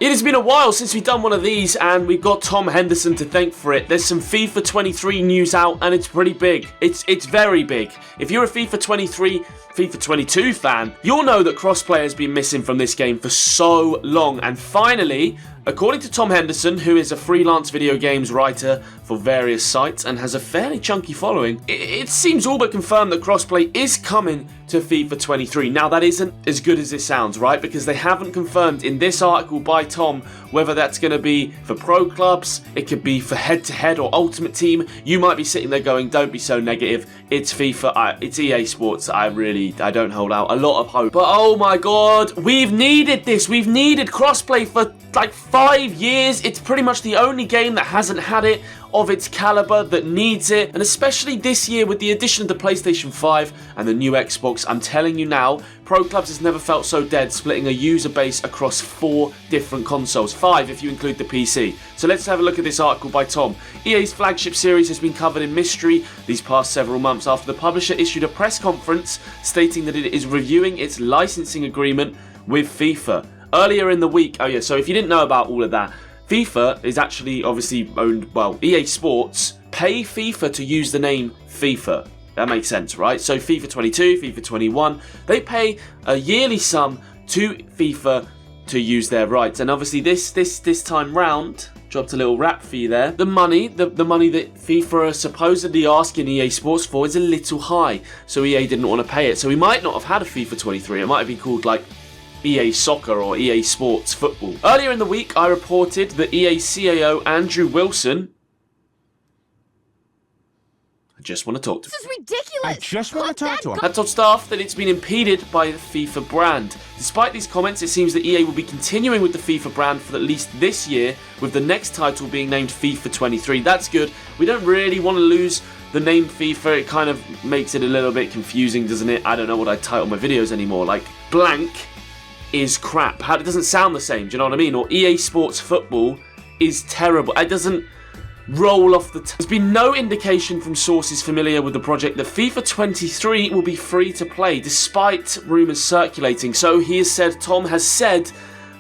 It has been a while since we've done one of these, and we've got Tom Henderson to thank for it. There's some FIFA 23 news out, and it's pretty big. It's very big. If you're a FIFA 23, FIFA 22 fan, you'll know that crossplay has been missing from this game for so long. And finally, according to Tom Henderson, who is a freelance video games writer for various sites and has a fairly chunky following, it seems all but confirmed that crossplay is coming to FIFA 23. Now, that isn't as good as it sounds, right? Because they haven't confirmed in this article by Tom whether that's going to be for pro clubs, it could be for head-to-head or ultimate team. You might be sitting there going, don't be so negative. It's FIFA, it's EA Sports. I don't hold out a lot of hope. But oh my god, we've needed this. We've needed crossplay for like 5 years. It's pretty much the only game that hasn't had it of its caliber that needs it, and especially this year with the addition of the PlayStation 5 and the new Xbox. I'm telling you now, Pro Clubs has never felt so dead, splitting a user base across 4 different consoles, 5 if you include the PC. So let's have a look at this article by Tom. EA's flagship series has been covered in mystery these past several months after the publisher issued a press conference stating that it is reviewing its licensing agreement with FIFA. Earlier in the week, so if you didn't know about all of that, FIFA is actually obviously owned, EA Sports pay FIFA to use the name FIFA. That makes sense, right? So FIFA 22, FIFA 21, they pay a yearly sum to FIFA to use their rights. And obviously this time round, dropped a little rap for you there. The money that FIFA are supposedly asking EA Sports for is a little high. So EA didn't want to pay it. So we might not have had a FIFA 23. It might have been called like EA Soccer or EA Sports Football. Earlier in the week, I reported that EA CAO Andrew Wilson... I just want to talk to him. This is ridiculous! I just want to talk to him. Had told staff that it's been impeded by the FIFA brand. Despite these comments, it seems that EA will be continuing with the FIFA brand for at least this year, with the next title being named FIFA 23. That's good. We don't really want to lose the name FIFA. It kind of makes it a little bit confusing, doesn't it? I don't know what I title my videos anymore. Like, blank is crap. How it doesn't sound the same, do you know what I mean? Or EA Sports Football is terrible. It doesn't roll off the There's been no indication from sources familiar with the project that FIFA 23 will be free to play, despite rumours circulating. So Tom has said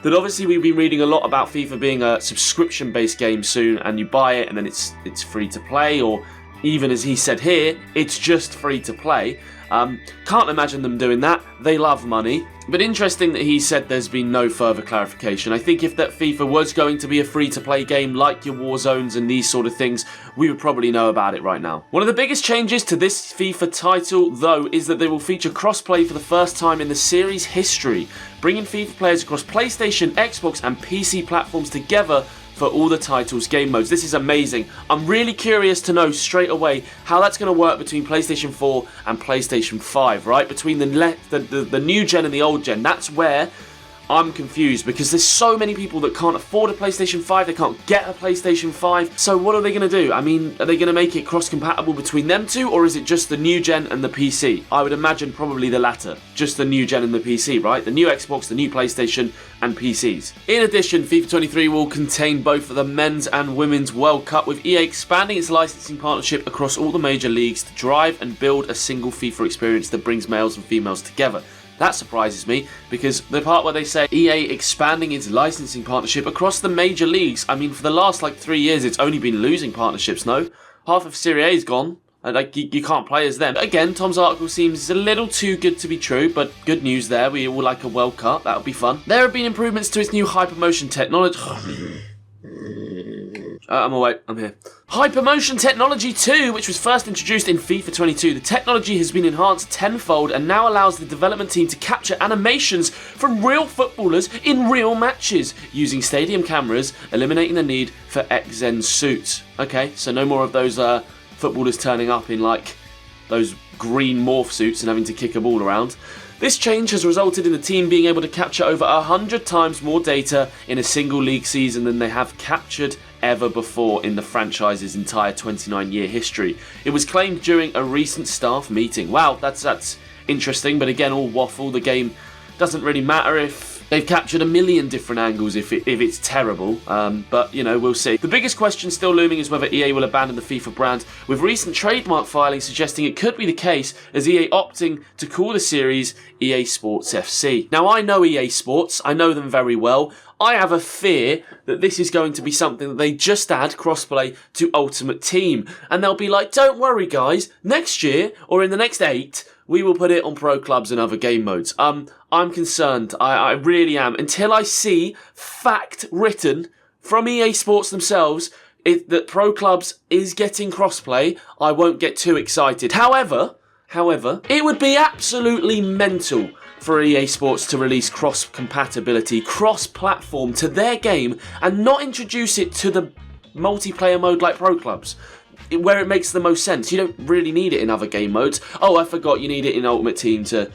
that obviously we've been reading a lot about FIFA being a subscription-based game soon, and you buy it and then it's free to play, or even as he said here, it's just free to play. Can't imagine them doing that. They love money. But interesting that he said there's been no further clarification. I think if that FIFA was going to be a free-to-play game like your Warzones and these sort of things, we would probably know about it right now. One of the biggest changes to this FIFA title, though, is that they will feature cross-play for the first time in the series' history, bringing FIFA players across PlayStation, Xbox and PC platforms together for all the title's game modes. This is amazing. I'm really curious to know straight away how that's going to work between PlayStation 4 and PlayStation 5, right? Between the new gen and the old gen. That's where I'm confused, because there's so many people that can't afford a PlayStation 5, they can't get a PlayStation 5, so what are they going to do? I mean, are they going to make it cross-compatible between them two, or is it just the new gen and the PC? I would imagine probably the latter, just the new gen and the PC, right? The new Xbox, the new PlayStation, and PCs. In addition, FIFA 23 will contain both the men's and women's World Cup, with EA expanding its licensing partnership across all the major leagues to drive and build a single FIFA experience that brings males and females together. That surprises me, because the part where they say EA expanding its licensing partnership across the major leagues, I mean, for the last 3 years it's only been losing partnerships, no? Half of Serie A is gone, and you can't play as them. Again, Tom's article seems a little too good to be true, but good news there. We all like a World Cup, that would be fun. There have been improvements to its new hypermotion technology. I'm awake, I'm here. Hypermotion Technology 2, which was first introduced in FIFA 22. The technology has been enhanced tenfold and now allows the development team to capture animations from real footballers in real matches using stadium cameras, eliminating the need for XN suits. Okay, so no more of those footballers turning up in those green morph suits and having to kick a ball around. This change has resulted in the team being able to capture over 100 times more data in a single league season than they have captured ever before in the franchise's entire 29-year history. It was claimed during a recent staff meeting. Wow, that's interesting, but again, all waffle. The game doesn't really matter if they've captured a million different angles if it's terrible, but we'll see. The biggest question still looming is whether EA will abandon the FIFA brand, with recent trademark filings suggesting it could be the case, as EA opting to call the series EA Sports FC. Now, I know EA Sports, I know them very well. I have a fear that this is going to be something that they just add crossplay to Ultimate Team. And they'll be like, don't worry guys, next year, or in the next 8, we will put it on Pro Clubs and other game modes. I'm concerned. I really am. Until I see fact written from EA Sports themselves that Pro Clubs is getting crossplay, I won't get too excited. However, it would be absolutely mental for EA Sports to release cross-compatibility, cross-platform to their game and not introduce it to the multiplayer mode like Pro Clubs, where it makes the most sense. You don't really need it in other game modes. Oh, I forgot, you need it in Ultimate Team to...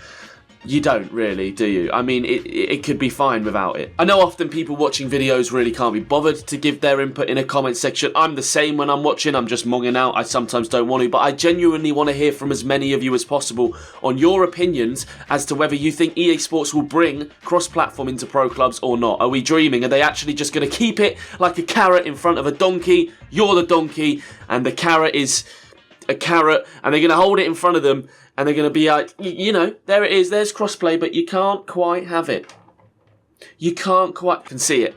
You don't really, do you? I mean, it could be fine without it. I know often people watching videos really can't be bothered to give their input in a comment section. I'm the same when I'm watching. I'm just monging out. I sometimes don't want to, but I genuinely want to hear from as many of you as possible on your opinions as to whether you think EA Sports will bring cross-platform into Pro Clubs or not. Are we dreaming? Are they actually just going to keep it like a carrot in front of a donkey? You're the donkey, and the carrot is a carrot, and they're going to hold it in front of them, and they're going to be like, you know, there it is, there's crossplay, but you can't quite have it. You can't quite... can see it.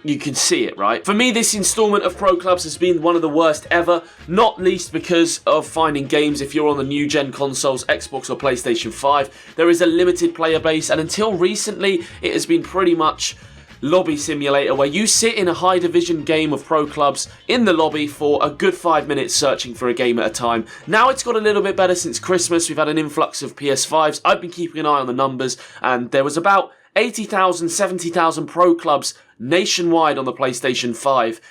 You can see it, right? For me, this installment of Pro Clubs has been one of the worst ever, not least because of finding games if you're on the new gen consoles, Xbox or PlayStation 5. There is a limited player base, and until recently, it has been pretty much lobby simulator where you sit in a high division game of Pro Clubs in the lobby for a good 5 minutes searching for a game at a time. Now it's got a little bit better since Christmas. We've had an influx of PS5s. I've been keeping an eye on the numbers, and there was about 80,000, 70,000 Pro Clubs nationwide on the PlayStation 5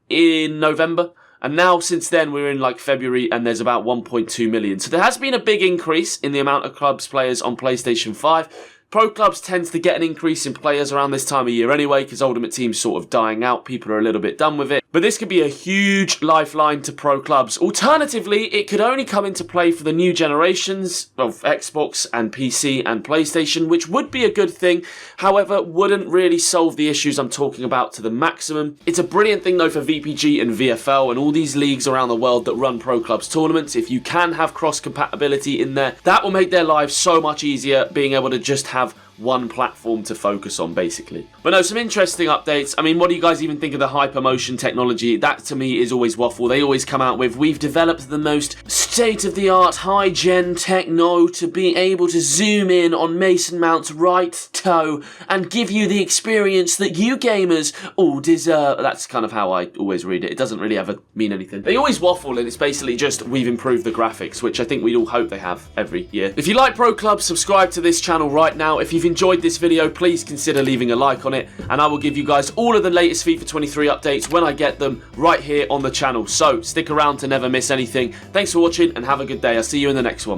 in November. And now, since then, we're in like February and there's about 1.2 million. So there has been a big increase in the amount of clubs players on PlayStation 5. Pro Clubs tends to get an increase in players around this time of year anyway, because Ultimate Team's sort of dying out. People are a little bit done with it. But this could be a huge lifeline to Pro Clubs. Alternatively, it could only come into play for the new generations of Xbox and PC and PlayStation, which would be a good thing. However, wouldn't really solve the issues I'm talking about to the maximum. It's a brilliant thing though for VPG and VFL and all these leagues around the world that run Pro Clubs tournaments. If you can have cross-compatibility in there, that will make their lives so much easier, being able to just have one platform to focus on, basically. But no, some interesting updates. I mean, what do you guys even think of the hypermotion technology? That to me is always waffle. They always come out with, we've developed the most state-of-the-art high-gen techno to be able to zoom in on Mason Mount's right toe and give you the experience that you gamers all deserve. That's kind of how I always read it. It doesn't really ever mean anything. They always waffle, and it's basically just, we've improved the graphics, which I think we all hope they have every year. If you like Pro Clubs, subscribe to this channel right now. If you've enjoyed this video, please consider leaving a like on it, and I will give you guys all of the latest FIFA 23 updates when I get them right here on the channel. So stick around to never miss anything. Thanks for watching and have a good day. I'll see you in the next one.